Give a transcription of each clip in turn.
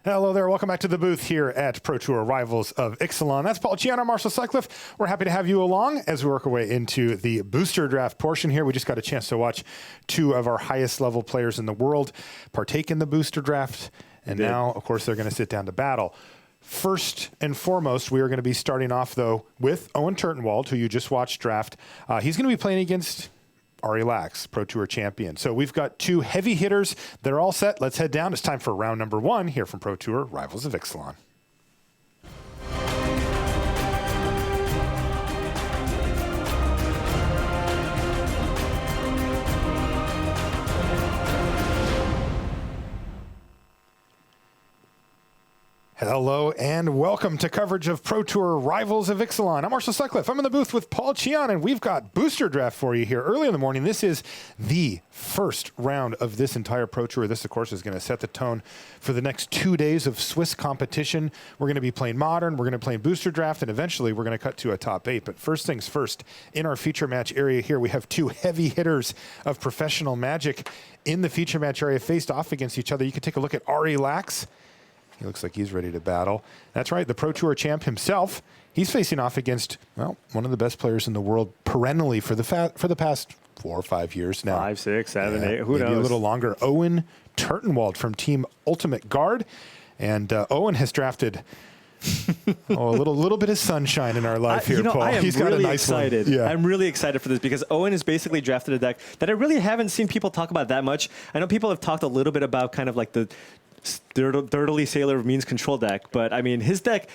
Hello there. Welcome back to the booth here at Pro Tour Rivals of Ixalan. That's Paul Chiano, Marshall Sutcliffe. We're happy to have you along as we work our way into the booster draft portion here. We just got a chance to watch two of our highest level players in the world partake in the booster draft. And now, of course, they're going to sit down to battle. First and foremost, we are going to be starting off, though, with Owen Turtenwald, who you just watched draft. He's going to be playing against Ari Lax, Pro Tour champion. So we've got two heavy hitters. They're all set. Let's head down. It's time for round number one here from Pro Tour Rivals of Ixalan. Hello and welcome to coverage of Pro Tour Rivals of Ixalan. I'm Marshall Sutcliffe. I'm in the booth with Paul Chiano, and we've got booster draft for you here early in the morning. This is the first round of this entire Pro Tour. This, of course, is going to set the tone for the next 2 days of Swiss competition. We're going to be playing Modern, we're going to play booster draft, and eventually we're going to cut to a top 8. But first things first, in our feature match area here, we have two heavy hitters of professional Magic in the feature match area faced off against each other. You can take a look at Ari Lax. He looks like he's ready to battle. That's right, the Pro Tour champ himself. He's facing off against, well, one of the best players in the world perennially for the past 4 or 5 years now. 5, 6, 7, 8, who maybe knows? A little longer. Owen Turton from Team Ultimate Guard. And Owen has drafted a little bit of sunshine in our life here, Paul. I am He's got really a nice excited. Yeah. I'm really excited for this because Owen has basically drafted a deck that I really haven't seen people talk about that much. I know people have talked a little bit about kind of like the Dirtily Sailor means control deck, but I mean his deck,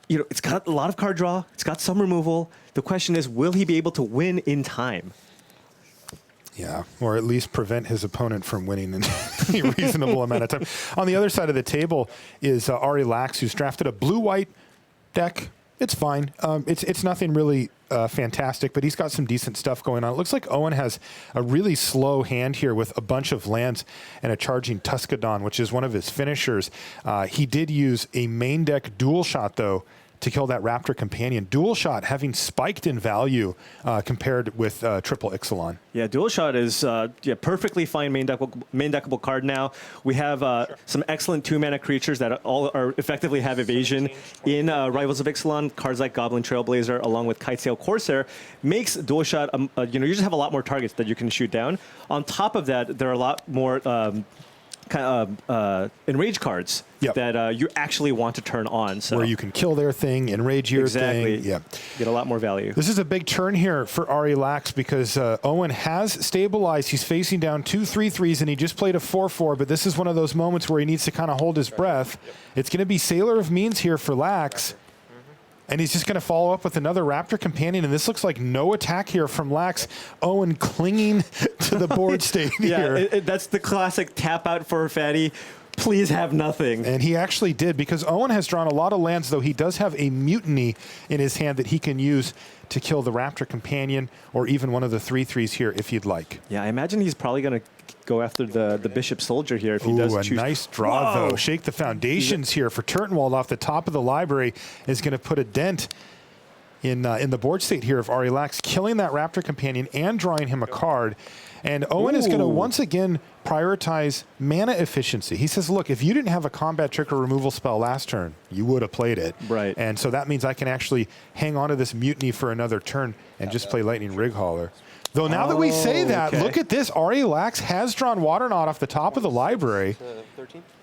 you know, it's got a lot of card draw, it's got some removal. The question is, will he be able to win in time? Yeah, or at least prevent his opponent from winning in a reasonable amount of time. On the other side of the table is Ari Lax, who's drafted a blue-white deck. It's fine. It's nothing really fantastic, but he's got some decent stuff going on. It looks like Owen has a really slow hand here with a bunch of lands and a charging Tuscadon, which is one of his finishers. He did use a main deck dual shot, though, to kill that Raptor Companion. Dual shot having spiked in value compared with triple Ixalan. Yeah, dual shot is perfectly fine main deckable card now. We have some excellent 2-mana creatures that all are effectively have evasion in Rivals of Ixalan. Cards like Goblin Trailblazer along with Kitesail Corsair makes dual shot, you just have a lot more targets that you can shoot down. On top of that, there are a lot more enrage cards that you actually want to turn on. So where you can kill their thing, enrage your thing. Yeah. Get a lot more value. This is a big turn here for Ari Lax because Owen has stabilized. He's facing down 2 3/3s, and he just played a 4/4, but this is one of those moments where he needs to kind of hold his breath. It's going to be Sailor of Means here for Lax. And he's just going to follow up with another Raptor Companion. And this looks like no attack here from Lax. Owen clinging to the board state here. That's the classic tap out for a fatty. Please have nothing. And he actually did, because Owen has drawn a lot of lands, though he does have a Mutiny in his hand that he can use to kill the Raptor Companion or even one of the 3/3s here if he'd like. Yeah, I imagine he's probably going to go after the Bishop Soldier here if he does choose. A nice draw, though. Shake the Foundations here for Turtenwald off the top of the library is going to put a dent in the board state here of Ari Lax, killing that Raptor Companion and drawing him a card. And Owen is going to once again prioritize mana efficiency. He says, look, if you didn't have a combat trick or removal spell last turn, you would have played it. Right. And so that means I can actually hang on to this Mutiny for another turn and just play Lightning Rig Hauler. Though now that we say that, look at this. Ari Lax has drawn Waterknot off the top of the library.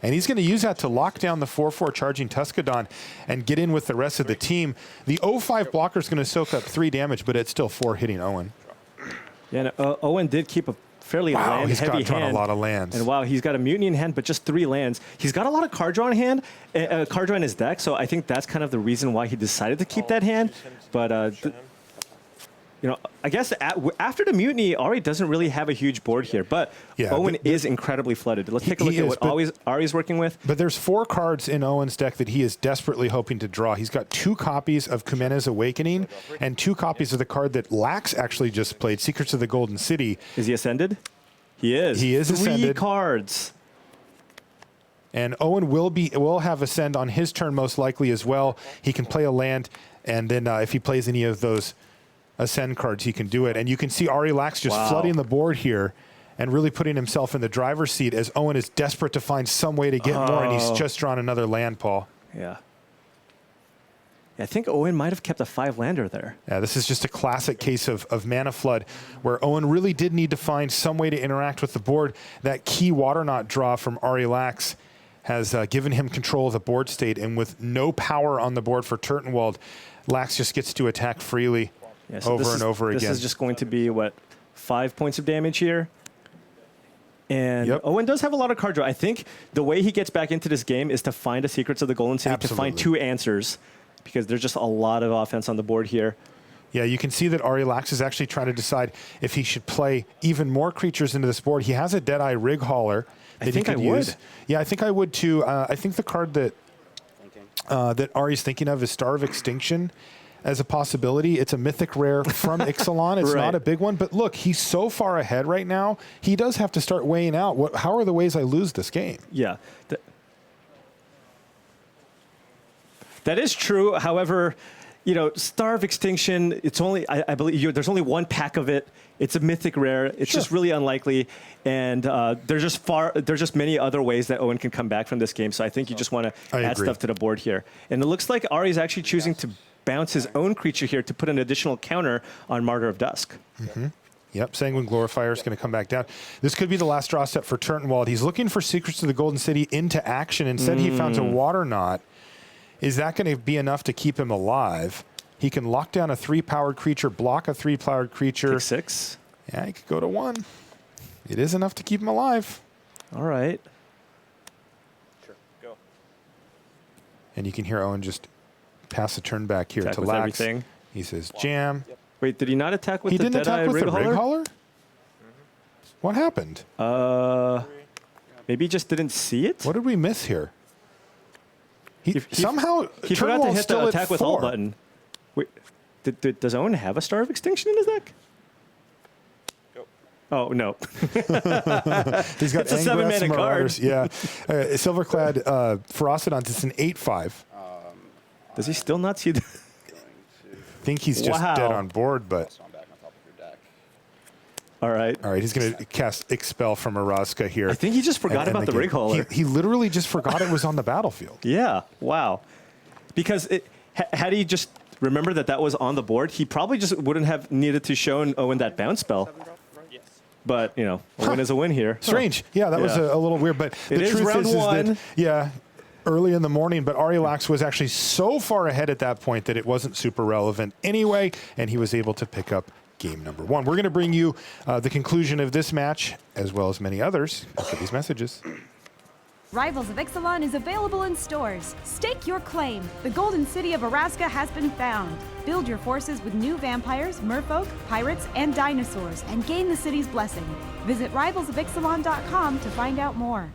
And he's going to use that to lock down the 4/4 charging Tuscadon and get in with the rest of the team. The 0/5 blocker is going to soak up 3 damage, but it's still 4 hitting Owen. Yeah, Owen did keep a fairly land-heavy hand. He's drawn a lot of lands. And wow, he's got a Mutiny in hand, but just 3 lands. He's got a lot of card draw in hand, card draw in his deck, so I think that's kind of the reason why he decided to keep that hand. But I guess after the Mutiny, Ari doesn't really have a huge board here, but Owen is incredibly flooded. Let's take a look at what Ari's working with. But there's 4 cards in Owen's deck that he is desperately hoping to draw. He's got 2 copies of Kumena's Awakening and 2 copies of the card that Lax actually just played, Secrets of the Golden City. Is he Ascended? He is. He is 3 Ascended. Cards. And Owen will have Ascend on his turn most likely as well. He can play a land, and then if he plays any of those Ascend cards, he can do it. And you can see Ari Lax just flooding the board here and really putting himself in the driver's seat as Owen is desperate to find some way to get more, and he's just drawn another land, Paul. Yeah. I think Owen might have kept a 5-lander there. Yeah, this is just a classic case of mana flood, where Owen really did need to find some way to interact with the board. That key water knot draw from Ari Lax has given him control of the board state, and with no power on the board for Turtenwald, Lax just gets to attack freely over and over again. This is just going to be, what, 5 points of damage here? And Owen does have a lot of card draw. I think the way he gets back into this game is to find the Secrets of the Golden City, to find 2 answers, because there's just a lot of offense on the board here. Yeah, you can see that Ari Lax is actually trying to decide if he should play even more creatures into this board. He has a Deadeye Rig Hauler that he could use. Yeah, I think I would too. I think the card that that Ari's thinking of is Star of Extinction as a possibility. It's a mythic rare from Ixalan. It's not a big one, but look, he's so far ahead right now. He does have to start weighing out how are the ways I lose this game. Yeah. That is true. However, you know, Star of Extinction, it's only, I believe, there's only 1 pack of it. It's a mythic rare. It's just really unlikely. And there's just many other ways that Owen can come back from this game. So I think you just want to add stuff to the board here. And it looks like Ari's actually choosing to bounce his own creature here to put an additional counter on Martyr of Dusk. Yep, Sanguine Glorifier is going to come back down. This could be the last draw step for Turtenwald. He's looking for Secrets of the Golden City into action. Instead, he found a Water Knot. Is that going to be enough to keep him alive? He can lock down a 3-powered creature, block a 3-powered creature. Take 6. Yeah, he could go to 1. It is enough to keep him alive. All right. Sure, go. And you can hear Owen just pass the turn back here to Lax. Everything. He says, jam. Wait, did he not attack with the Deadeye Rig Hauler? He didn't attack with the Rig Hauler? What happened? Maybe he just didn't see it? What did we miss here? Somehow he forgot to hit the attack with all button. Wait, does Owen have a Star of Extinction in his deck? Go. Oh, no. He's got it's a 7-mana card. Yeah. Silverclad Ferocidon, it's an 8/5. Does he still not see the... I think he's just dead on board, but... All right. All right, he's going to cast Expel from Araska here. I think he just forgot about the Rig Hauler. He literally just forgot it was on the battlefield. Yeah, wow. Because had he just remembered that was on the board, he probably just wouldn't have needed to show Owen that bounce spell. But, you know, a win is a win here. Strange. Yeah, that was a little weird. But the truth round is 1. that, yeah, early in the morning, but Ari Lax was actually so far ahead at that point that it wasn't super relevant anyway, and he was able to pick up game number 1. We're going to bring you the conclusion of this match, as well as many others, after these messages. Rivals of Ixalan is available in stores. Stake your claim. The Golden City of Araska has been found. Build your forces with new vampires, merfolk, pirates, and dinosaurs, and gain the city's blessing. Visit rivalsofixalan.com to find out more.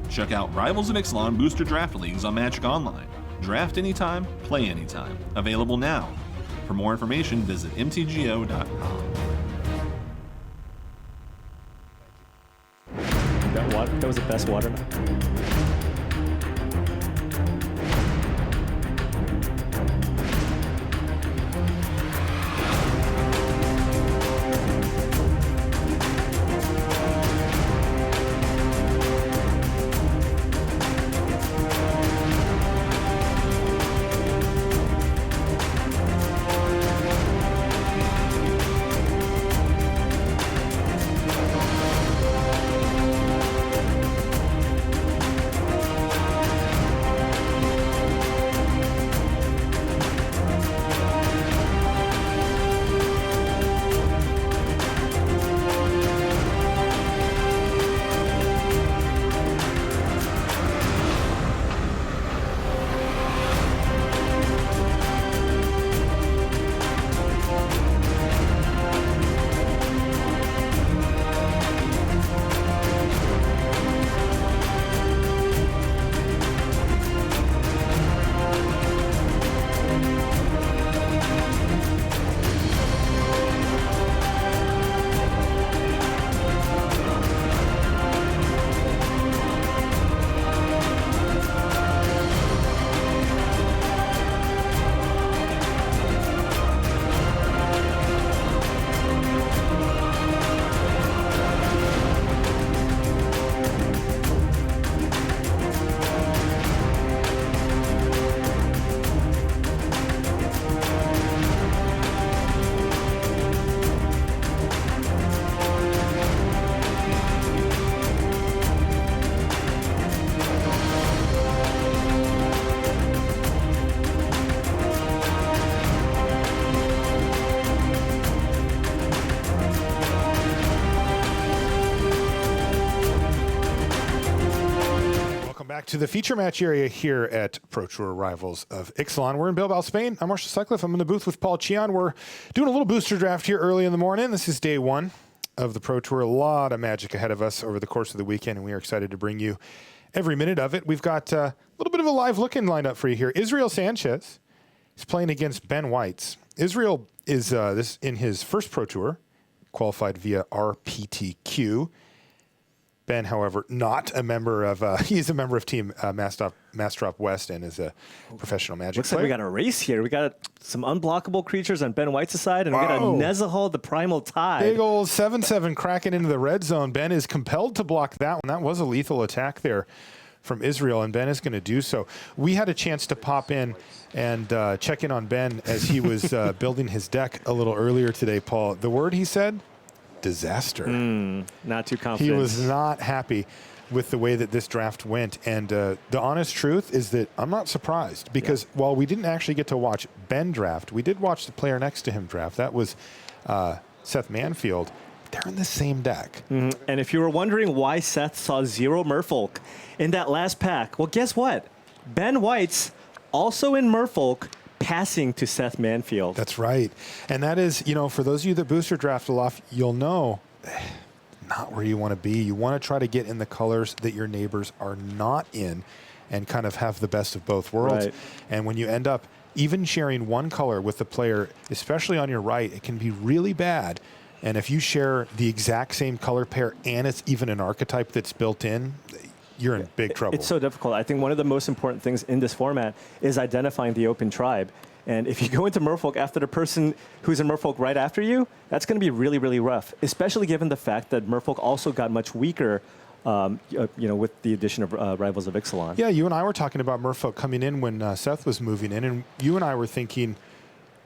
Check out Rivals of Ixalan Booster Draft Leagues on Magic Online. Draft anytime, play anytime. Available now. For more information, visit mtgo.com. That was the best water knot. Back to the feature match area here at Pro Tour Rivals of Ixalan. We're in Bilbao, Spain. I'm Marshall Sutcliffe. I'm in the booth with Paul Cheon. We're doing a little booster draft here early in the morning. This is day one of the Pro Tour. A lot of magic ahead of us over the course of the weekend, and we are excited to bring you every minute of it. We've got a little bit of a live look-in lined up for you here. Israel Sanchez is playing against Ben Weitz. Israel is this in his first Pro Tour, qualified via RPTQ. Ben, however, not a member of, he's a member of Team Mastrop West and is a professional Magic Looks player. like we got a race here. We got some unblockable creatures on Ben Weitz's side, and we got a Nezahal, the Primal Tide. Big old 7/7 cracking into the red zone. Ben is compelled to block that one. That was a lethal attack there from Israel, and Ben is going to do so. We had a chance to pop in and check in on Ben as he was building his deck a little earlier today, Paul. The word he said? Disaster. Not too confident. He was not happy with the way that this draft went. And the honest truth is that I'm not surprised because while we didn't actually get to watch Ben draft, we did watch the player next to him draft. That was Seth Manfield. They're in the same deck. And if you were wondering why Seth saw 0 Merfolk in that last pack, well, guess what? Ben Weitz, also in Merfolk, passing to Seth Manfield. That's right. And that is, you know, for those of you that booster draft a lot, you'll know not where you want to be. You want to try to get in the colors that your neighbors are not in and kind of have the best of both worlds. Right. And when you end up even sharing one color with the player, especially on your right, it can be really bad. And if you share the exact same color pair and it's even an archetype that's built in, you're in big trouble. It's so difficult. I think one of the most important things in this format is identifying the open tribe. And if you go into Merfolk after the person who's in Merfolk right after you, that's going to be really, really rough, especially given the fact that Merfolk also got much weaker with the addition of Rivals of Ixalan. Yeah, you and I were talking about Merfolk coming in when Seth was moving in, and you and I were thinking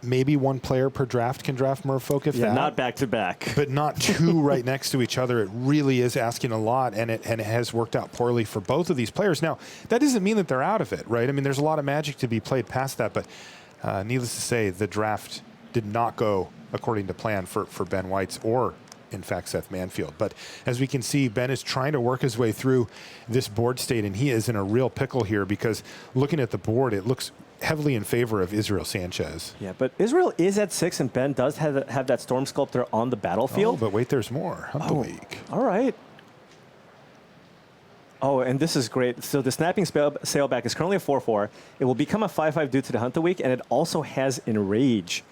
maybe one player per draft can draft Merfolk, if that. Not back-to-back. But not two right next to each other. It really is asking a lot, and it has worked out poorly for both of these players. Now, that doesn't mean that they're out of it, right? I mean, there's a lot of magic to be played past that, but needless to say, the draft did not go according to plan for Ben Weitz or, in fact, Seth Manfield. But as we can see, Ben is trying to work his way through this board state, and he is in a real pickle here because looking at the board, it looks heavily in favor of Israel Sanchez. Yeah, but Israel is at 6, and Ben does have that Storm Sculptor on the battlefield. Oh, but wait, there's more. Hunt the Week. All right. Oh, and this is great. So the Snapping Sailback is currently a 4/4. It will become a 5/5 due to the Hunt the Week, and it also has Enrage.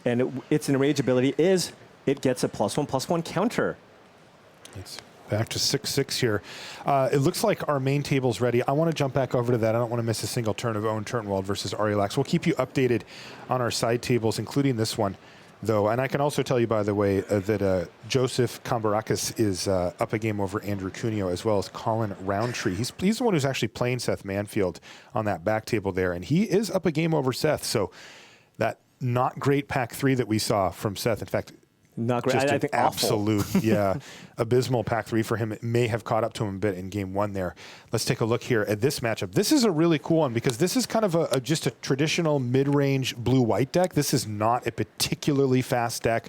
And its Enrage ability is it gets a +1/+1 counter. It's back to 6/6 here. It looks like our main table's ready. I want to jump back over to that. I don't want to miss a single turn of Owen Turtenwald versus Arilax. We'll keep you updated on our side tables, including this one, though. And I can also tell you, by the way, that Joseph Kambarakis is up a game over Andrew Cuneo, as well as Colin Roundtree. He's the one who's actually playing Seth Manfield on that back table there, and he is up a game over Seth. So that not great pack 3 that we saw from Seth, in fact, not great. Just I think absolute, abysmal pack 3 for him. It may have caught up to him a bit in game 1 there. Let's take a look here at this matchup. This is a really cool one because this is kind of just a traditional mid-range blue-white deck. This is not a particularly fast deck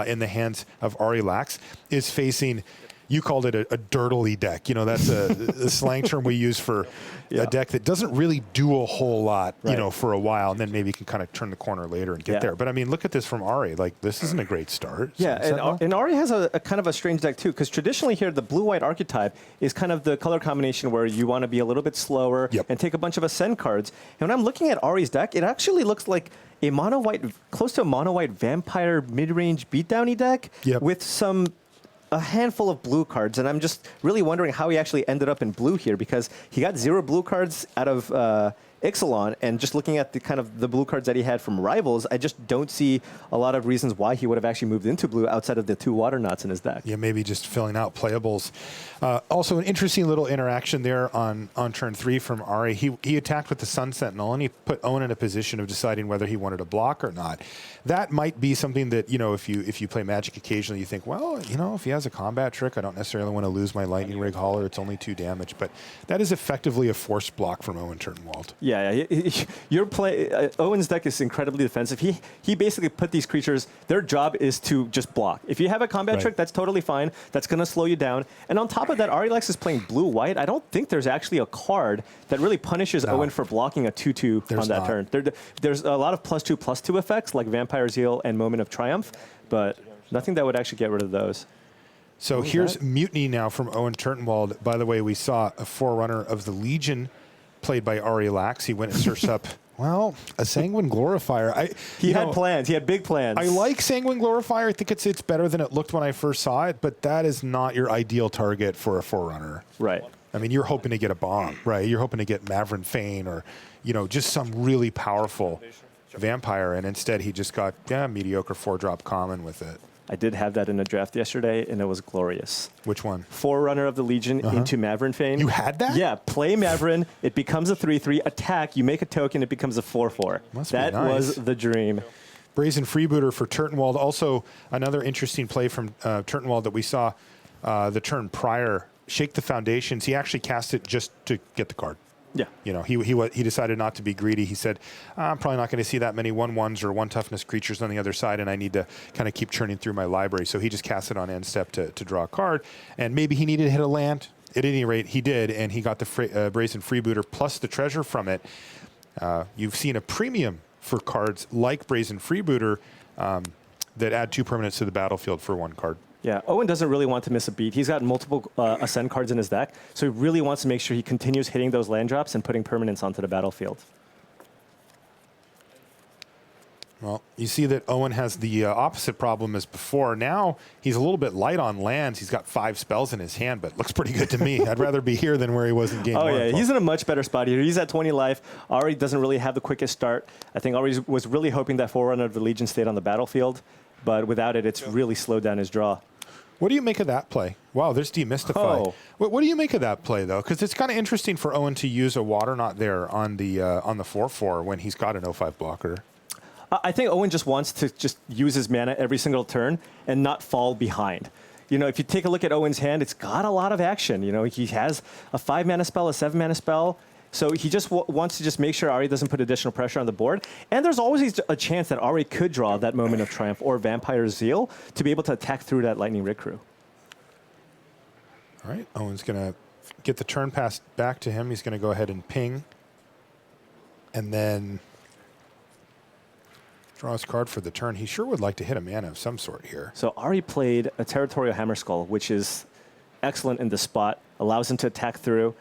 in the hands of Arilax. Is facing, you called it a dirtily deck. You know, that's a slang term we use for a deck that doesn't really do a whole lot, you know, for a while, and then maybe can kind of turn the corner later and get there. But I mean, look at this from Ari. Like, this isn't a great start. Yeah, and Ari has a kind of a strange deck too, because traditionally here the blue-white archetype is kind of the color combination where you want to be a little bit slower and take a bunch of Ascend cards. And when I'm looking at Ari's deck, it actually looks like a mono-white, close to a mono-white vampire mid-range beatdowny deck with a handful of blue cards, and I'm just really wondering how he actually ended up in blue here because he got 0 blue cards out of Ixalan, and just looking at the kind of the blue cards that he had from Rivals, I just don't see a lot of reasons why he would have actually moved into blue outside of the 2 water knots in his deck. Yeah, maybe just filling out playables. Also, an interesting little interaction there on turn 3 from Ari. He attacked with the Sun Sentinel, and he put Owen in a position of deciding whether he wanted to block or not. That might be something that, you know, if you play Magic occasionally, you think, well, you know, if he has a combat trick, I don't necessarily want to lose my Lightning Rig Hauler. It's only 2 damage. But that is effectively a forced block from Owen Turton Wald. Yeah, Yeah, your play. Owen's deck is incredibly defensive. He basically put these creatures. Their job is to just block. If you have a combat trick, that's totally fine. That's going to slow you down. And on top of that, Arilex is playing blue-white. I don't think there's actually a card that really punishes Owen for blocking a 2/2 on that turn. There's a lot of +2/+2 effects like Vampire Zeal and Moment of Triumph, but nothing that would actually get rid of those. So here's Mutiny now from Owen Turtenwald. By the way, we saw a Forerunner of the Legion played by Arilex. He went and searched up, well, a Sanguine Glorifier. He had plans. He had big plans. I like Sanguine Glorifier. I think it's better than it looked when I first saw it, but that is not your ideal target for a Forerunner. Right. I mean, you're hoping to get a bomb, right? You're hoping to get Mavrin Fane or, just some really powerful vampire, and instead he just got mediocre 4-drop common with it. I did have that in a draft yesterday, and it was glorious. Which one? Forerunner of the Legion into Mavrin Fane. You had that? Yeah, play Mavrin. It becomes a 3/3. Attack. You make a token. It becomes a 4/4. That was the dream. Brazen Freebooter for Turtenwald. Also, another interesting play from Turtenwald that we saw the turn prior. Shake the Foundations. He actually cast it just to get the card. Yeah. He decided not to be greedy. He said, I'm probably not going to see that many 1/1s or 1-toughness creatures on the other side, and I need to kind of keep churning through my library. So he just cast it on end step to draw a card. And maybe he needed to hit a land. At any rate, he did, and he got the Brazen Freebooter plus the treasure from it. You've seen a premium for cards like Brazen Freebooter that add 2 permanents to the battlefield for 1 card. Yeah, Owen doesn't really want to miss a beat. He's got multiple Ascend cards in his deck, so he really wants to make sure he continues hitting those land drops and putting permanents onto the battlefield. Well, you see that Owen has the opposite problem as before. Now he's a little bit light on lands. He's got 5 spells in his hand, but looks pretty good to me. I'd rather be here than where he was in game 1. Oh, yeah, he's in a much better spot here. He's at 20 life. Ari doesn't really have the quickest start. I think Ari was really hoping that Forerunner of the Legion stayed on the battlefield, but without it, it's really slowed down his draw. What do you make of that play? Wow, there's Demystify. Oh. What do you make of that play, though? Because it's kind of interesting for Owen to use a Water Knot there on the 4/4 when he's got an 0/5 blocker. I think Owen just wants to just use his mana every single turn and not fall behind. If you take a look at Owen's hand, it's got a lot of action. He has a 5-mana spell, a 7-mana spell. So he just wants to just make sure Ari doesn't put additional pressure on the board. And there's always a chance that Ari could draw that Moment of Triumph or Vampire Zeal to be able to attack through that Lightning Rig Crew. All right, Owen's going to get the turn pass back to him. He's going to go ahead and ping. And then draw his card for the turn. He sure would like to hit a mana of some sort here. So Ari played a Territorial Hammerskull, which is excellent in the spot, allows him to attack through.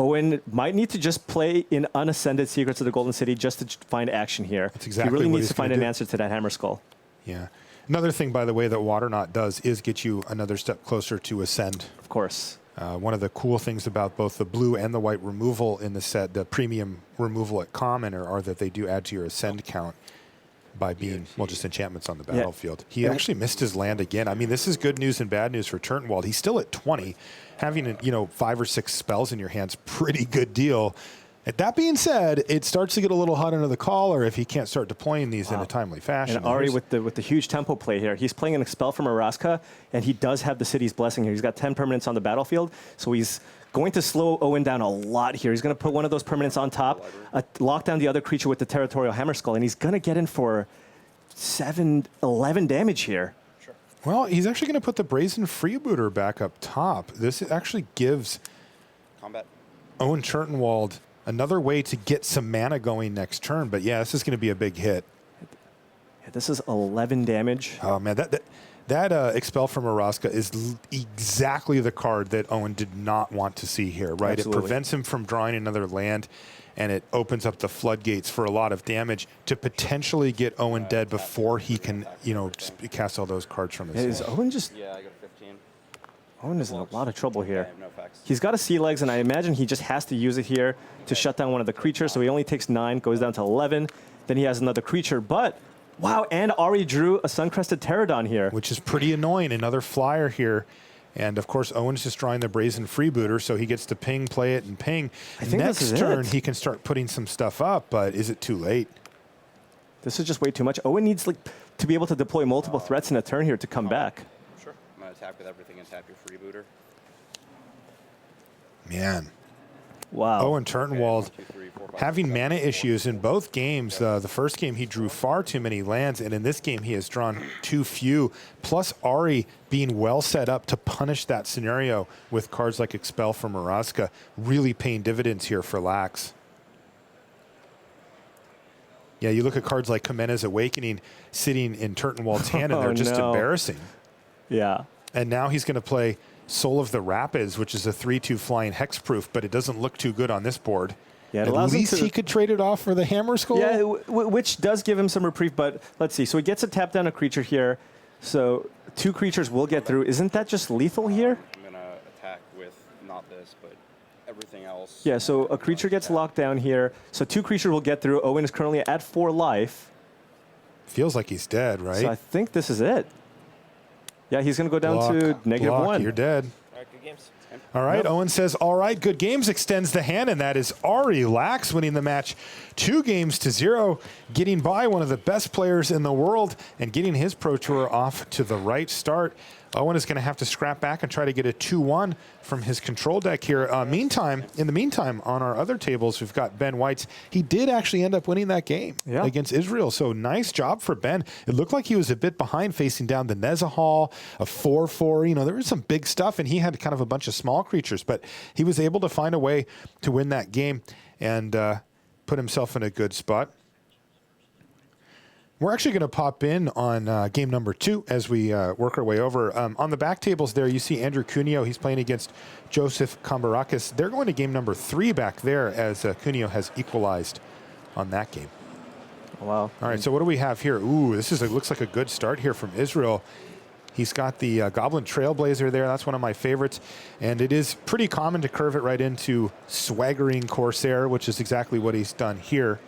Owen might need to just play in Unascended Secrets of the Golden City just to find action here. That's exactly he really what needs to find an answer to that Hammerskull. Yeah. Another thing, by the way, that Water Knot does is get you another step closer to Ascend. Of course. One of the cool things about both the blue and the white removal in the set, the premium removal at common, are that they do add to your Ascend count by being, just enchantments on the battlefield. He actually missed his land again. I mean, this is good news and bad news for Turtenwald. He's still at 20. Having, 5 or 6 spells in your hand's pretty good deal. That being said, it starts to get a little hot under the collar if he can't start deploying these in a timely fashion. And Ari with the huge tempo play here. He's playing an Expel from Araska, and he does have the City's Blessing here. He's got 10 permanents on the battlefield, so he's going to slow Owen down a lot here. He's going to put one of those permanents on top, lock down the other creature with the Territorial Hammerskull, and he's going to get in for 11 damage here. Well, he's actually going to put the Brazen Freebooter back up top. This actually gives Owen Turtenwald another way to get some mana going next turn. But yeah, this is going to be a big hit. Yeah, this is 11 damage. Oh man, that Expel from Araska is exactly the card that Owen did not want to see here, right? Absolutely. It prevents him from drawing another land, and it opens up the floodgates for a lot of damage to potentially get Owen dead before he can, cast all those cards from his hand. Is Owen just... Yeah, I got a 15. Owen is in a lot of trouble here. I have no effects. He's got a Sea Legs, and I imagine he just has to use it here to shut down one of the creatures, so he only takes 9, goes down to 11. Then he has another creature, but... Wow, and Ari drew a Suncrested Pterodon here. Which is pretty annoying. Another flyer here. And, of course, Owen's just drawing the Brazen Freebooter, so he gets to ping, play it, and ping. I think next turn, he can start putting some stuff up, but is it too late? This is just way too much. Owen needs to be able to deploy multiple threats in a turn here to come back. Sure. I'm going to attack with everything and tap your Freebooter. Man. Wow. Owen Turtenwald. Okay, 1, 2, 3, 4, having mana issues in both games. The first game he drew far too many lands, and in this game he has drawn too few. Plus Ari being well set up to punish that scenario with cards like Expel from Maraska, really paying dividends here for Lax. Yeah, you look at cards like Kamena's Awakening sitting in Turtenwald's hand, and they're just embarrassing. Yeah. And now he's going to play Soul of the Rapids, which is a 3/2 flying hexproof, but it doesn't look too good on this board. Yeah, at least he could trade it off for the Hammer Skull. Yeah, which does give him some reprieve, but let's see. So he gets to tap down a creature here. So 2 creatures will get through. Isn't that just lethal here? I'm going to attack with not this, but everything else. Yeah, so a creature gets locked down here. So 2 creatures will get through. Owen is currently at 4 life. Feels like he's dead, right? So I think this is it. Yeah, he's going to go down to -1. You're dead. All right, good games. All right, Owen says, all right, good games, extends the hand, and that is Ari Lax winning the match 2-0, getting by one of the best players in the world and getting his Pro Tour off to the right start. Owen is going to have to scrap back and try to get a 2-1 from his control deck here. In the meantime, on our other tables, we've got Ben Weitz. He did actually end up winning that game against Israel, so nice job for Ben. It looked like he was a bit behind facing down the Nezahal, a 4/4. You know, there was some big stuff, and he had kind of a bunch of small creatures, but he was able to find a way to win that game and put himself in a good spot. We're actually going to pop in on game number 2 as we work our way over. On the back tables there, you see Andrew Cuneo. He's playing against Joseph Kambarakis. They're going to game number 3 back there as Cuneo has equalized on that game. Wow. All right, so what do we have here? Ooh, this is looks like a good start here from Israel. He's got the Goblin Trailblazer there. That's one of my favorites. And it is pretty common to curve it right into Swaggering Corsair, which is exactly what he's done here.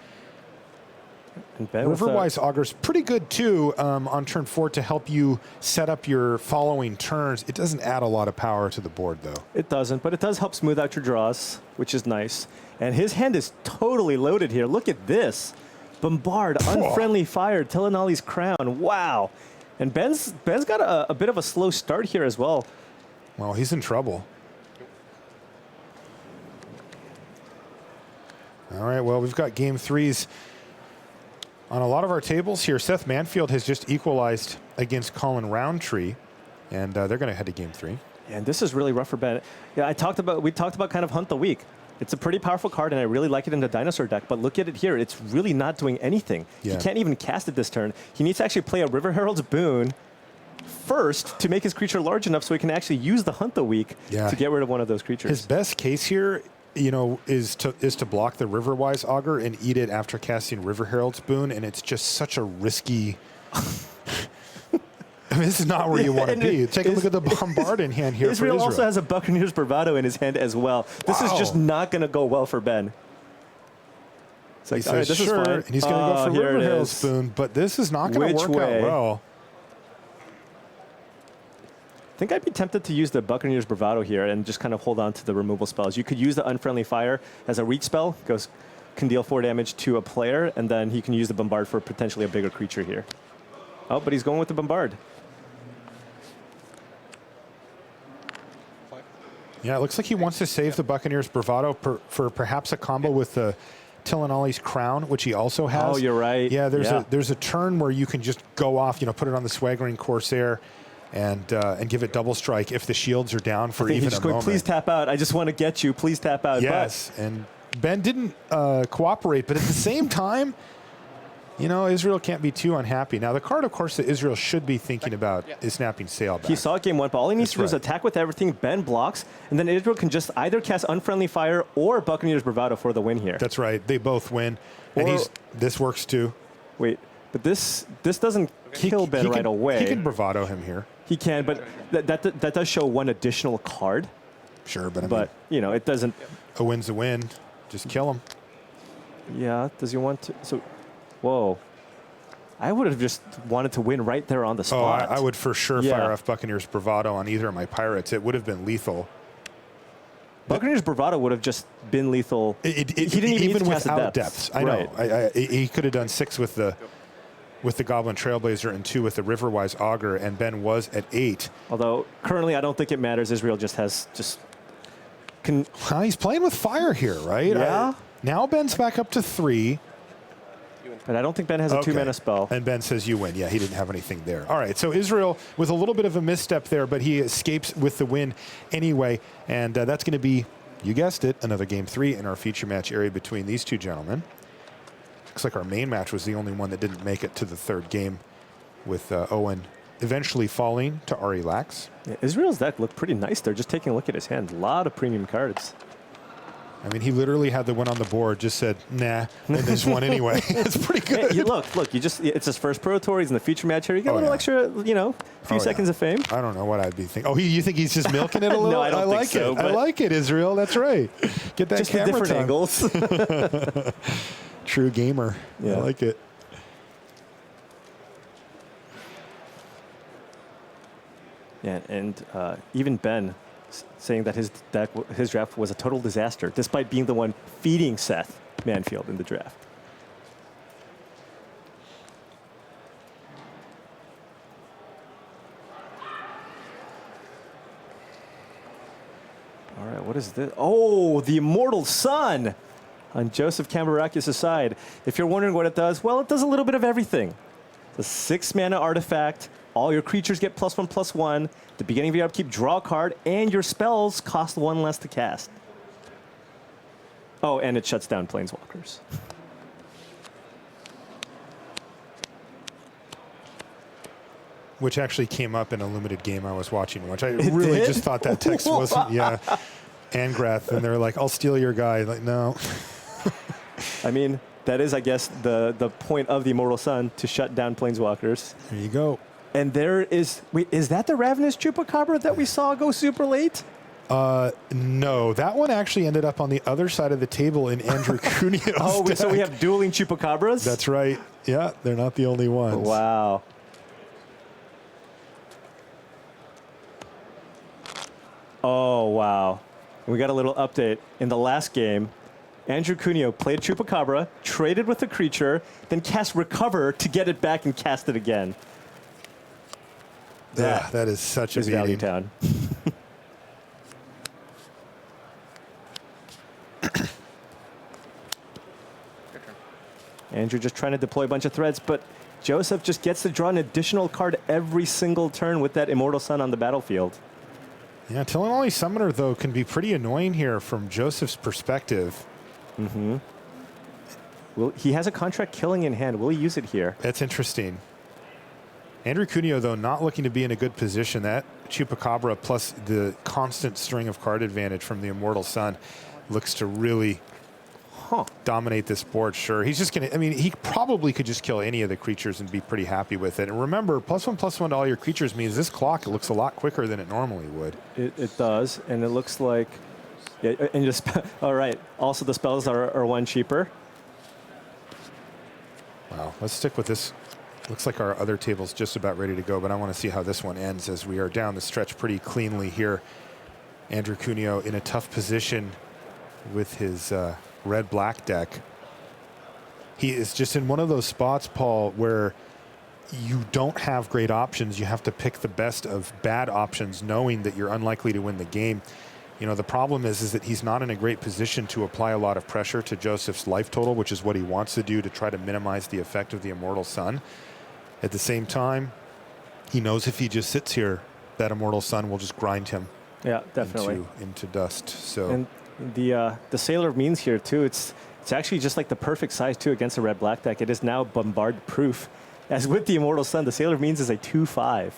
Riverwise Auger's pretty good too on turn 4 to help you set up your following turns. It doesn't add a lot of power to the board though. It doesn't, but it does help smooth out your draws, which is nice. And his hand is totally loaded here. Look at this. Bombard, Unfriendly Fire, Telenali's Crown. Wow. And Ben's got a bit of a slow start here as well. Well, he's in trouble. All right, well, we've got game 3s. On a lot of our tables here, Seth Manfield has just equalized against Colin Roundtree, and they're going to head to game 3. And this is really rough for Ben. Yeah, we talked about kind of Hunt the Weak. It's a pretty powerful card, and I really like it in the Dinosaur deck, but look at it here. It's really not doing anything. Yeah. He can't even cast it this turn. He needs to actually play a River Herald's Boon first to make his creature large enough so he can actually use the Hunt the Weak to get rid of one of those creatures. His best case here, you know, is to block the Riverwise Auger and eat it after casting River Herald's Boon, and it's just such a risky. I mean, this is not where you want to be. Take a look at the Bombard in hand here. Israel for Israel also has a Buccaneer's Bravado in his hand as well. This is just not going to go well for Ben. It's like, he says, this sure, is fine. and he's going to go for River Herald's Boon, but this is not going to work out well. I think I'd be tempted to use the Buccaneer's Bravado here and just kind of hold on to the removal spells. You could use the Unfriendly Fire as a reach spell. Can deal 4 damage to a player, and then he can use the Bombard for potentially a bigger creature here. Oh, but he's going with the Bombard. Yeah, it looks like he wants to save the Buccaneer's Bravado for perhaps a combo with the Telenali's Crown, which he also has. Oh, you're right. Yeah, there's a turn where you can just go off, you know, put it on the Swaggering Corsair and give it double strike if the shields are down for even a moment. Please tap out. I just want to get you. Please tap out. Yes, and Ben didn't cooperate, but at the same time, you know, Israel can't be too unhappy. Now, the card, of course, that Israel should be thinking about is snapping Sailback. He saw game 1, but all he needs to do is attack with everything. Ben blocks, and then Israel can just either cast Unfriendly Fire or Buccaneer's Bravado for the win here. That's right. They both win. And this works too. Wait, but this doesn't kill Ben right away. He can Bravado him here. He can, but that does show one additional card. Sure, but I mean, you know, it doesn't. A win's a win. Just kill him. Yeah. Does he want to? So, whoa. I would have just wanted to win right there on the spot. Oh, I would for sure fire off Buccaneer's Bravado on either of my Pirates. It would have been lethal. Buccaneer's Bravado would have just been lethal. He didn't even without depths. I know. He could have done 6 with the Goblin Trailblazer and 2 with the Riverwise Auger, and Ben was at 8. Although currently, I don't think it matters. Israel just has he's playing with fire here, right? Yeah. Now Ben's back up to 3. But I don't think Ben has a Okay. 2-mana spell. And Ben says you win. Yeah, he didn't have anything there. All right, so Israel with a little bit of a misstep there, but he escapes with the win anyway. And that's going to be, you guessed it, another game 3 in our feature match area between these two gentlemen. Looks like our main match was the only one that didn't make it to the third game, with Owen eventually falling to Ari Lax. Yeah, Israel's deck looked pretty nice there. Just taking a look at his hand. A lot of premium cards. I mean, he literally had the one on the board, just said, nah, and just won anyway. It's pretty good. Hey, look, it's his first Pro Tour. He's in the feature match here. You get a little extra, a few seconds of fame. I don't know what I'd be thinking. Oh, you think he's just milking it a little? No, I don't think like so, it. I like it, Israel. That's right. Get that Just the camera different time. angles. True gamer. Yeah. I like it. Yeah, and even Ben saying that his draft was a total disaster, despite being the one feeding Seth Manfield in the draft. All right, what is this? Oh, the Immortal Sun on Joseph Kambarakis' side. If you're wondering what it does, well, it does a little bit of everything. It's a 6-mana artifact. All your creatures get +1/+1. At the beginning of your upkeep, draw a card, and your spells cost 1 less to cast. Oh, and it shuts down planeswalkers. Which actually came up in a limited game I was watching, which I It really did? just thought that text wasn't, Angrath, and they're like, I'll steal your guy. Like, no. I mean, that is, I guess, the point of the Immortal Sun, to shut down planeswalkers. There you go. And there is... Wait, is that the Ravenous Chupacabra that we saw go super late? No, that one actually ended up on the other side of the table in Andrew Cuneo's Oh, deck. so we have dueling Chupacabras? That's right. Yeah, they're not the only ones. Wow. Oh, wow. We got a little update. In the last game, Andrew Cuneo played Chupacabra, traded with the creature, then cast Recover to get it back and cast it again. That is such a Is Value beating. Town. Andrew just trying to deploy a bunch of threads, but Joseph just gets to draw an additional card every single turn with that Immortal Sun on the battlefield. Yeah, Tillinolli Summoner, though, can be pretty annoying here from Joseph's perspective. Mm-hmm. Well, he has a contract killing in hand. Will he use it here? That's interesting. Andrew Cuneo, though, not looking to be in a good position. That Chupacabra plus the constant string of card advantage from the Immortal Sun looks to really dominate this board. Sure, he's just going to, I mean, he probably could just kill any of the creatures and be pretty happy with it. And remember, +1/+1 to all your creatures means this clock looks a lot quicker than it normally would. It does, and it looks like, yeah, and just, all right. Also, the spells are 1 cheaper. Wow, let's stick with this. Looks like our other table's just about ready to go, but I want to see how this one ends, as we are down the stretch pretty cleanly here. Andrew Cuneo in a tough position with his red-black deck. He is just in one of those spots, Paul, where you don't have great options. You have to pick the best of bad options, knowing that you're unlikely to win the game. You know, the problem is that he's not in a great position to apply a lot of pressure to Joseph's life total, which is what he wants to do to try to minimize the effect of the Immortal Sun. At the same time, he knows if he just sits here, that Immortal Sun will just grind him into dust. So, And the Sailor of Means here too. It's actually just like the perfect size too against a red-black deck. It is now bombard proof. As with the Immortal Sun, the Sailor of Means is a 2/5.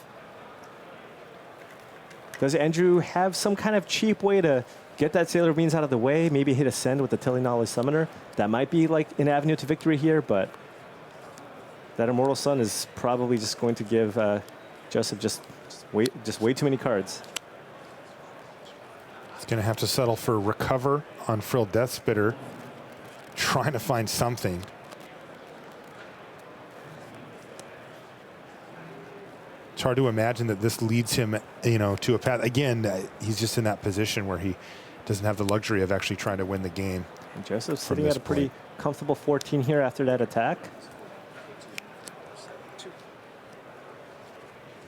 Does Andrew have some kind of cheap way to get that Sailor of Means out of the way? Maybe hit a send with the Tillinolli Summoner. That might be like an avenue to victory here, but that Immortal Sun is probably just going to give Joseph just way too many cards. he's going to have to settle for Recover on Frill Deathspitter, trying to find something. It's hard to imagine that this leads him, to a path. Again, he's just in that position where he doesn't have the luxury of actually trying to win the game. And Joseph's sitting at a pretty comfortable 14 here after that attack.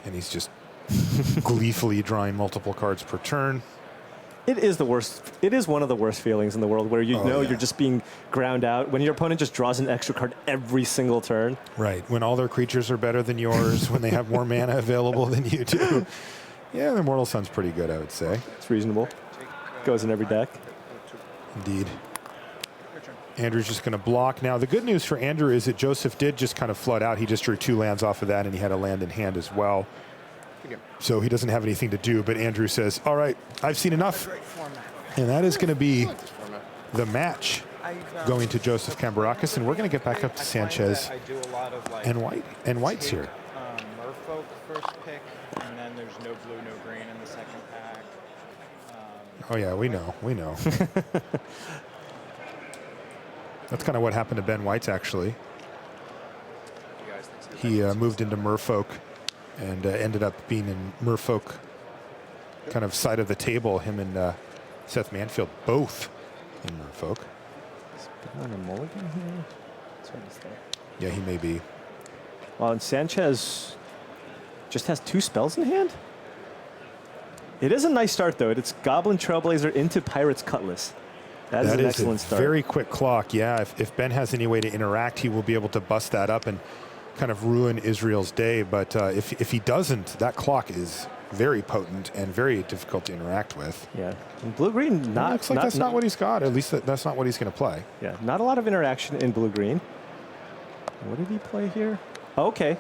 And he's just gleefully drawing multiple cards per turn. It is the worst. It is one of the worst feelings in the world where you know you're just being ground out when your opponent just draws an extra card every single turn. Right. When all their creatures are better than yours, when they have more mana available than you do. Yeah, the Mortal Sun's pretty good, I would say. It's reasonable. Goes in every deck. Indeed. Andrew's just going to block. Now, the good news for Andrew is that Joseph did just kind of flood out. He just drew 2 lands off of that, and he had a land in hand as well. So he doesn't have anything to do, but Andrew says, all right, I've seen enough. And that is going to be the match going to Joseph Cambarakis, and we're going to get back up to Sanchez and Weitz here. Merfolk first pick, and then there's no blue, no green in the second pack. Oh, yeah, we know. That's kind of what happened to Ben Weitz, actually. He moved into Merfolk and ended up being in Merfolk kind of side of the table. Him and Seth Manfield both in Merfolk. Is Ben on a mulligan here? Yeah, he may be. Well, and Sanchez just has 2 spells in hand? It is a nice start, though. It's Goblin Trailblazer into Pirate's Cutlass. That is an excellent start. Very quick clock, yeah. If Ben has any way to interact, he will be able to bust that up and kind of ruin Israel's day. But if he doesn't, that clock is very potent and very difficult to interact with. Yeah. And blue-green, looks like that's not what he's got. At least that's not what he's going to play. Yeah, not a lot of interaction in blue-green. What did he play here? Oh, okay.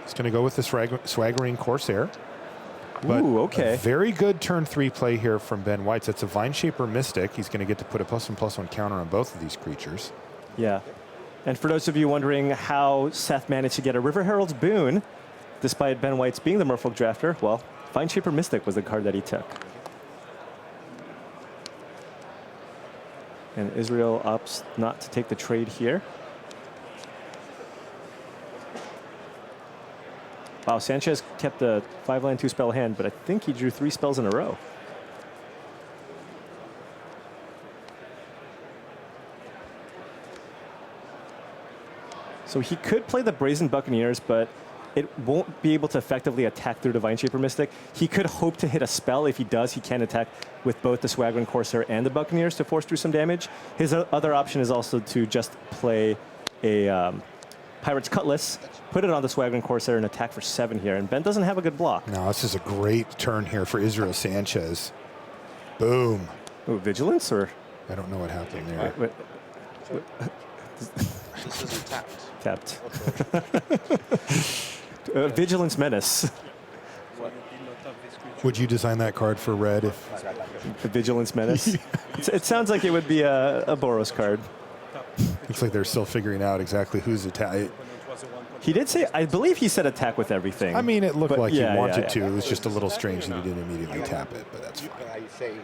He's going to go with the Swaggering Corsair. But ooh, okay. A very good turn 3 play here from Ben Weitz. That's a Vineshaper Mystic. He's going to get to put a +1/+1 counter on both of these creatures. Yeah. And for those of you wondering how Seth managed to get a River Herald's boon, despite Ben Weitz being the Merfolk drafter, well, Vineshaper Mystic was the card that he took. And Israel opts not to take the trade here. Wow, Sanchez kept the 5-land 2-spell hand, but I think he drew 3 spells in a row. So he could play the Brazen Buccaneers, but it won't be able to effectively attack through the Vineshaper Mystic. He could hope to hit a spell. If he does, he can attack with both the Swaggering Corsair and the Buccaneers to force through some damage. His other option is also to just play a Pirate's Cutlass, put it on the Swaggering Corsair, and attack for 7 here. And Ben doesn't have a good block. No, this is a great turn here for Israel Sanchez. Boom. Ooh, Vigilance, or? I don't know what happened there. Wait. This isn't tapped. Tapped. Vigilance Menace. Would you design that card for red? If The Vigilance Menace. It sounds like it would be a Boros card. looks like they're still figuring out exactly who's attacking. He did say, I believe he said attack with everything. I mean, it looked like yeah, he wanted yeah. to. It was just a little strange that he didn't immediately tap it, but that's fine.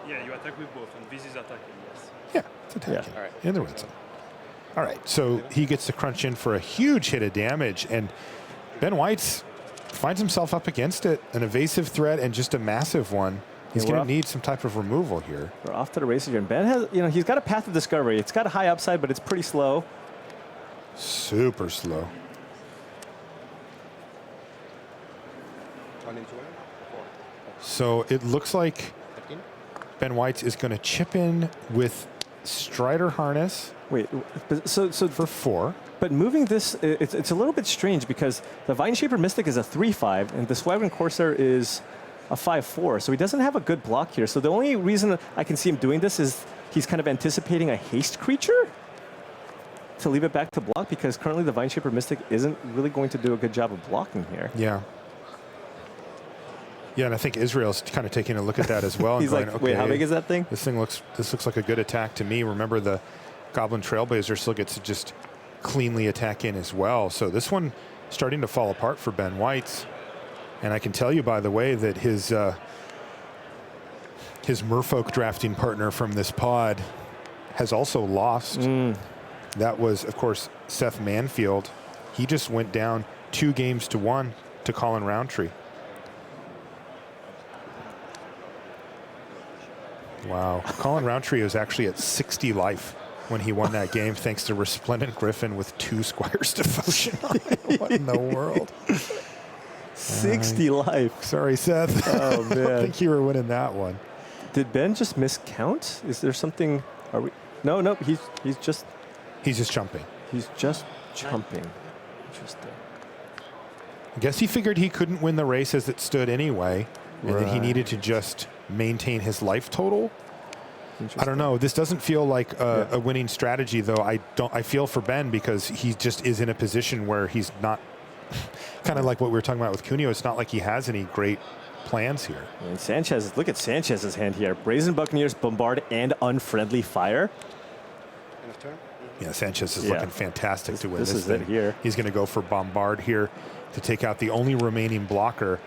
Yeah, you attack with both, and this is attacking, yes. Yeah, it's attacking. Yeah. All right. In the red zone. All right, so he gets to crunch in for a huge hit of damage, and Ben Weitz finds himself up against it. An evasive threat and just a massive one. He's going to need some type of removal here. We're off to the races here. And Ben has, he's got a Path of Discovery. It's got a high upside, but it's pretty slow. Super slow. So it looks like Ben Weitz is going to chip in with Strider Harness. Wait, so for 4. But moving this, it's a little bit strange because the Vineshaper Mystic is a 3/5, and the Swaggering Corsair is a 5/4. So he doesn't have a good block here. So the only reason I can see him doing this is he's kind of anticipating a haste creature to leave it back to block, because currently the Vineshaper Mystic isn't really going to do a good job of blocking here. Yeah. Yeah, and I think Israel's kind of taking a look at that as well. He's and like, going, wait, okay, how big is that thing? This looks like a good attack to me. Remember, the Goblin Trailblazer still gets to just cleanly attack in as well. So this one starting to fall apart for Ben Weitz. And I can tell you, by the way, that his Merfolk drafting partner from this pod has also lost. That was, of course, Seth Manfield. He just went down 2-1 to Colin Roundtree. Wow. Colin Roundtree was actually at 60 life when he won that game, thanks to Resplendent Griffin with 2 Squire's Devotion on it. What in the world? 60 life. Sorry, Seth. Oh, I don't man. think you were winning that one. Did Ben just miscount? Is there something? Are we? No. He's just He's just jumping. jumping. Interesting. I guess he figured he couldn't win the race as it stood anyway, and that he needed to just maintain his life total. I don't know. This doesn't feel like a winning strategy, though. I feel for Ben because he just is in a position where he's not kind of like what we were talking about with Cuneo. It's not like he has any great plans here. And Sanchez, look at Sanchez's hand here. Brazen Buccaneers, Bombard, and Unfriendly Fire. End of turn? Yeah, Sanchez is looking fantastic to win this is thing. it here. He's going to go for Bombard here to take out the only remaining blocker.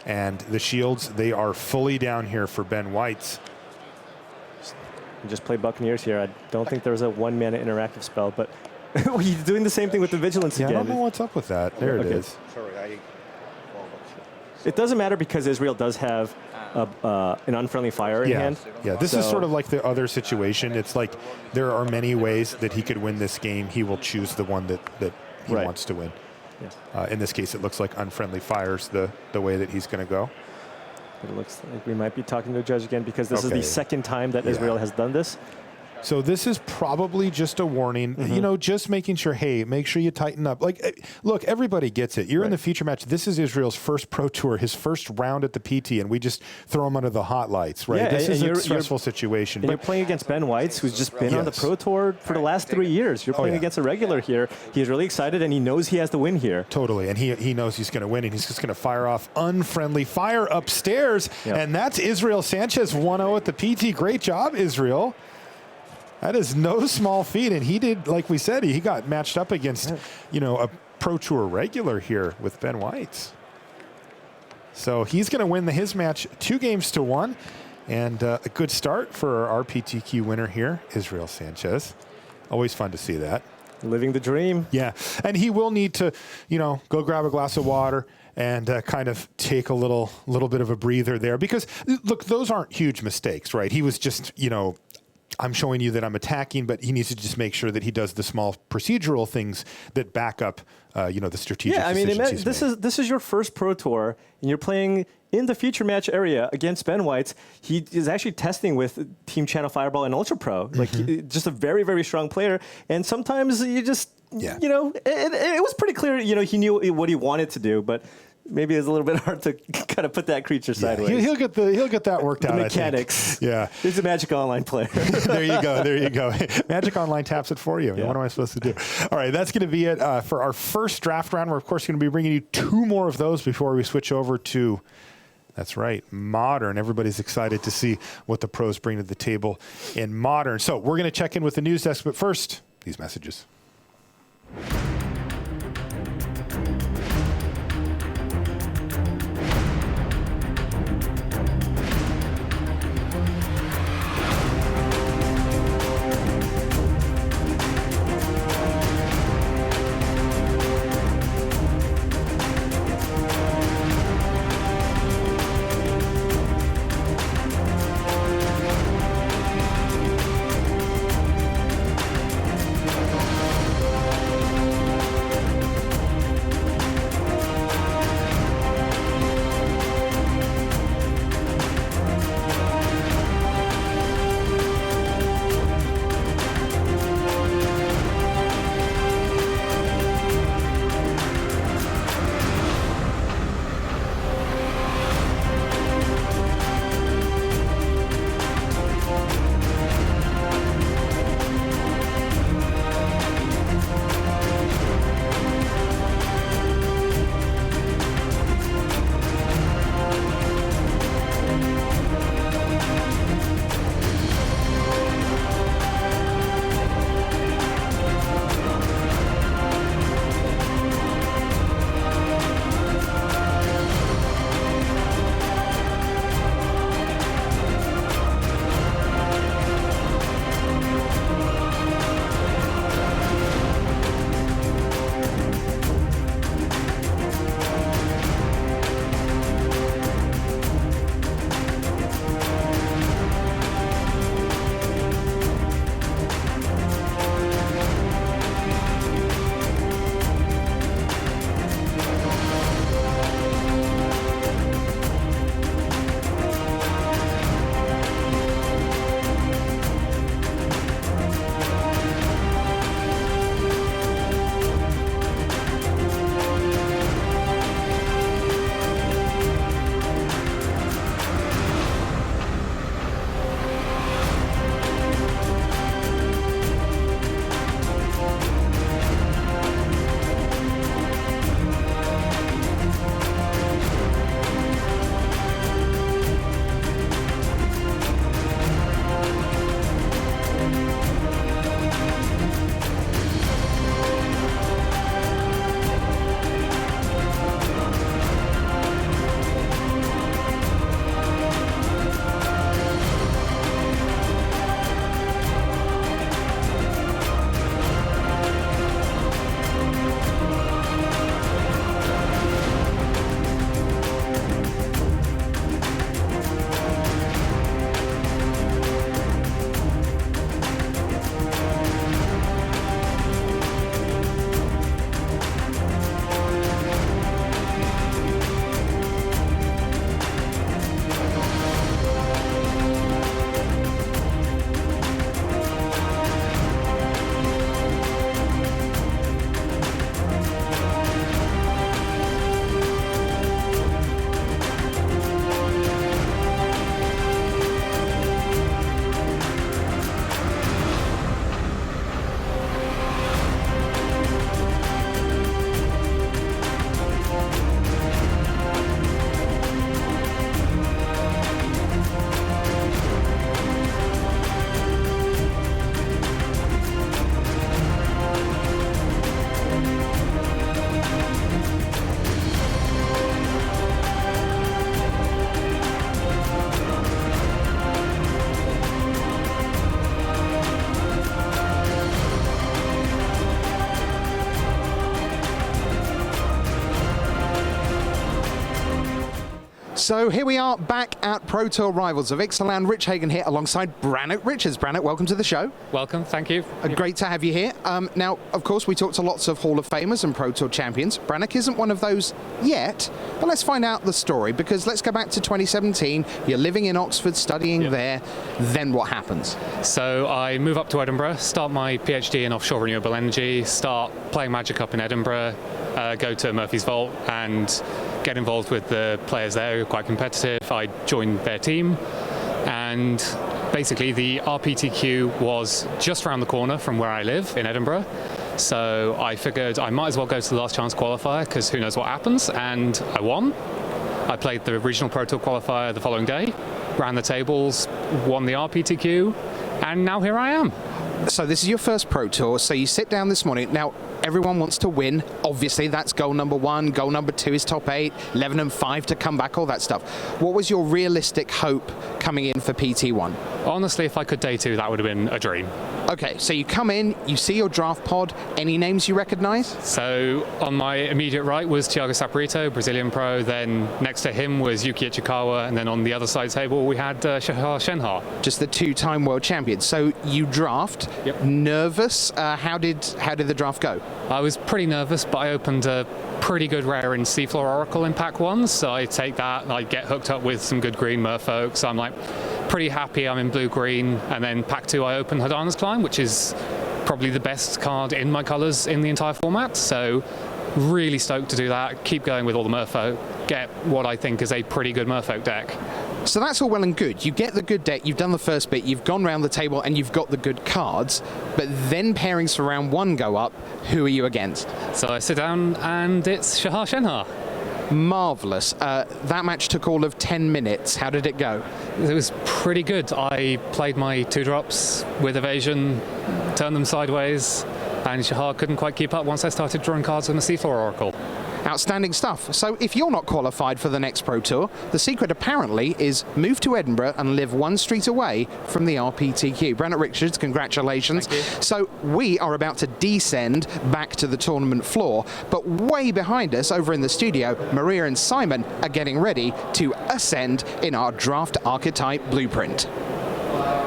And the shields, they are fully down here for Ben Weitz. Just play Buccaneers here. I don't think there was a 1-mana interactive spell, but he's doing the same thing with the Vigilance Yeah, again. I don't know what's up with that. There it is. Sorry, It doesn't matter because Israel does have an Unfriendly Fire in hand. Yeah, this is sort of like the other situation. It's like there are many ways that he could win this game. He will choose the one that he wants to win. Yeah. In this case, it looks like Unfriendly Fire's the way that he's going to go. But it looks like we might be talking to a judge again because this is the second time that Israel has done this. So this is probably just a warning, you know, just making sure, hey, make sure you tighten up. Like, look, everybody gets it. You're in the feature match. This is Israel's first Pro Tour, his first round at the PT, and we just throw him under the hot lights, right? Yeah, this is a stressful situation. And you're playing against Ben Weitz, who's just been on the Pro Tour for the last 3 years. You're playing against a regular here. He's really excited, and he knows he has to win here. Totally, and he knows he's going to win, and he's just going to fire off Unfriendly Fire upstairs, and that's Israel Sanchez 1-0 at the PT. Great job, Israel. That is no small feat, and he did, like we said, he got matched up against, you know, a Pro Tour regular here with Ben Weitz. So he's going to win his match 2-1, and a good start for our RPTQ winner here, Israel Sanchez. Always fun to see that. Living the dream. Yeah, and he will need to, you know, go grab a glass of water and kind of take a little bit of a breather there, because look, those aren't huge mistakes, right? He was just, you know, I'm showing you that I'm attacking, but he needs to just make sure that he does the small procedural things that back up, you know, the strategic decisions he's made. This is your first Pro Tour, and you're playing in the feature match area against Ben Weitz. He is actually testing with Team Channel Fireball and Ultra Pro, like just a very, very strong player. And sometimes you just, you know, it was pretty clear, you know, he knew what he wanted to do, but maybe it's a little bit hard to kind of put that creature sideways. He'll get that worked out. The mechanics. I think. Yeah, he's a Magic Online player. There you go. Magic Online taps it for you. Yeah. What am I supposed to do? All right, that's going to be it for our first draft round. We're of course going to be bringing you 2 more of those before we switch over to. That's right, Modern. Everybody's excited to see what the pros bring to the table in Modern. So we're going to check in with the news desk, but first, these messages. So here we are back at Pro Tour Rivals of Ixalan. Rich Hagan here alongside Brannock Richards. Brannock, welcome to the show. Welcome, thank you. Great to have you here. Now, of course, we talked to lots of Hall of Famers and Pro Tour champions. Brannock isn't one of those yet, but let's find out the story, because let's go back to 2017. You're living in Oxford, studying there. Then what happens? So I move up to Edinburgh, start my PhD in offshore renewable energy, start playing Magic up in Edinburgh, go to Murphy's Vault and get involved with the players there who are quite competitive. I joined their team, and basically the RPTQ was just around the corner from where I live in Edinburgh. So I figured I might as well go to the last chance qualifier, because who knows what happens, and I won. I played the regional Pro Tour qualifier the following day, ran the tables, won the RPTQ, and now here I am. So this is your first Pro Tour, so you sit down this morning. Now, everyone wants to win. Obviously, that's goal number 1. Goal number 2 is top 8, 11 and 5 to come back, all that stuff. What was your realistic hope coming in for PT1? Honestly, if I could day 2, that would have been a dream. Okay, so you come in, you see your draft pod. Any names you recognize? So on my immediate right was Thiago Saporito, Brazilian pro. Then next to him was Yuki Ichikawa. And then on the other side of the table, we had Shahar Shenhar. Just the 2-time world champion. So you draft. Yep. Nervous? How did the draft go? I was pretty nervous, but I opened a pretty good rare in Seafloor Oracle in pack 1, so I take that and I get hooked up with some good green merfolk, so I'm like pretty happy I'm in blue-green. And then pack 2 I open Hadana's Climb, which is probably the best card in my colours in the entire format, so really stoked to do that, keep going with all the merfolk, get what I think is a pretty good merfolk deck. So that's all well and good. You get the good deck, you've done the first bit, you've gone round the table and you've got the good cards, but then pairings for round 1 go up. Who are you against? So I sit down and it's Shahar Shenhar. Marvellous. That match took all of 10 minutes. How did it go? It was pretty good. I played my 2-drops with evasion, turned them sideways, and Shahar couldn't quite keep up once I started drawing cards on the Seafloor Oracle. Outstanding stuff. So if you're not qualified for the next Pro Tour, the secret apparently is move to Edinburgh and live 1 street away from the RPTQ. Brannock Richards, congratulations. Thank you. So we are about to descend back to the tournament floor, but way behind us over in the studio, Maria and Simon are getting ready to ascend in our draft archetype blueprint.